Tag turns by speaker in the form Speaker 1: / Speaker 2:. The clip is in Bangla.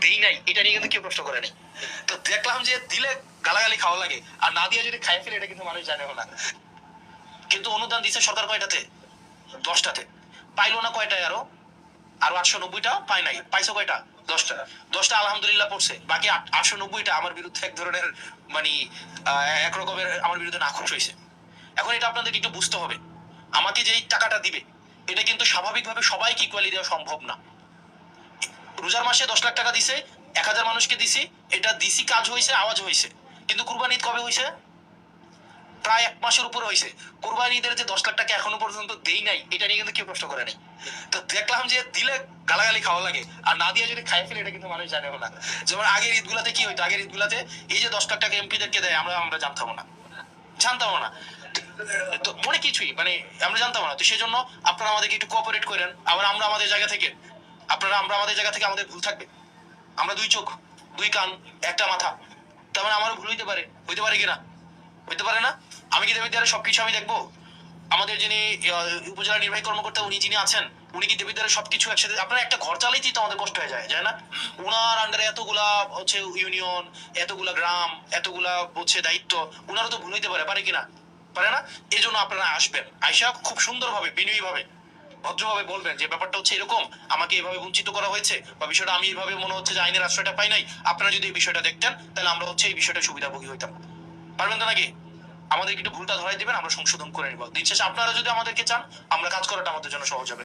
Speaker 1: দেই নাই, এটা নিয়ে কিন্তু কেউ প্রশ্ন করে নাই। তো দেখলাম যে দিলে গালাগালি খাওয়া লাগে, আর না দিয়ে যদি খাই ফেলে এটা কিন্তু মানুষ জানেও না। কিন্তু অনুদান দিচ্ছে সরকার কয়টাতে? 10টাতে। পাইলো না কয়টায়? আরো 890টা পায় নাই। পাইছো কয়টা? 10টা। 10টা আলহামদুলিল্লাহ পড়ছে, বাকি 890টা আমার বিরুদ্ধে এক ধরনের মানে একরকমের আমার বিরুদ্ধে নাখোশ হয়েছে। এখন এটা আপনাদেরকে একটু বুঝতে হবে, আমাকে যেই টাকাটা দিবে এটা কিন্তু স্বাভাবিকভাবে সবাইকে ইকুয়ালি দেওয়া সম্ভব না। রোজার মাসে 10 লাখ টাকা দিছে, 1000 মানুষকে দিছি, এটা দিছি, কাজ হয়েছে, আওয়াজ হয়েছে। কিন্তু কুরবানি ঈদ কবে হয়েছে? প্রায় 1 মাসের উপর হয়েছে। কুরবানি ঈদের যে 10 লাখ টাকা এখনো পর্যন্ত দেই নাই, এটা নিয়ে কিন্তু কেউ প্রশ্ন করে নাই। তো দেখলাম যে দিলে গালাগালি খাওয়া লাগে, আর না দিয়ে যদি খাই ফেলে এটা কিন্তু মানুষ জানেও না। যেমন আগের ঈদগুলাতে কি হইতো? আগের ঈদগুলাতে এই যে 10 লাখ টাকা এমপিদেরকে দেয়, আমরা জানতাম না, তো অনেক কিছুই মানে আমরা জানতাম না। তো সেই জন্য আপনারা আমাদেরকে একটু কোঅপারেট করেন। আবার আমরা আমাদের জায়গা থেকে আমরা আমাদের জায়গা থেকে আমাদের ভুল থাকবে। আমরা 2 চোখ, 2 কান, একটা মাথা, তার মানে আমারও ভুল হইতে পারে কিনা? হইতে পারে না? আমি কি দেবিদ্বারের সবকিছু আমি দেখবো? আমাদের যিনি উপজেলা নির্বাহী কর্মকর্তা উনি যিনি আছেন, উনি কি দেবিদ্বারের সবকিছু একসাথে? আপনারা একটা ঘর চালাইতেই তো আমাদের কষ্ট হয়ে যায় না? উনার আন্ডারে এতগুলা হচ্ছে ইউনিয়ন, এতগুলা গ্রাম, এতগুলা হচ্ছে দায়িত্ব, উনারও তো ভুল হইতে পারে কিনা? পারে না? এই জন্য আপনারা আসবেন, আইসা খুব সুন্দরভাবে বিনয়ী ভাবে ভদ্রভাবে বলবেন যে ব্যাপারটা হচ্ছে এরকম, আমাকে এভাবে বঞ্চিত করা হয়েছে, বা বিষয়টা আমি এইভাবে মনে হচ্ছে যে আইনের আশ্রয়টা পাই নাই। আপনারা যদি এই বিষয়টা দেখতেন তাহলে আমরা হচ্ছে এই বিষয়টা সুবিধাভোগী হইতাম। পারবেন তো নাকি? আমাদের একটু ভুলটা ধরাই দিবেন, আমরা সংশোধন করে নিব। দিন শেষে আপনারা যদি আমাদেরকে চান, আমরা কাজ করাটা আমাদের জন্য সহজ হবে।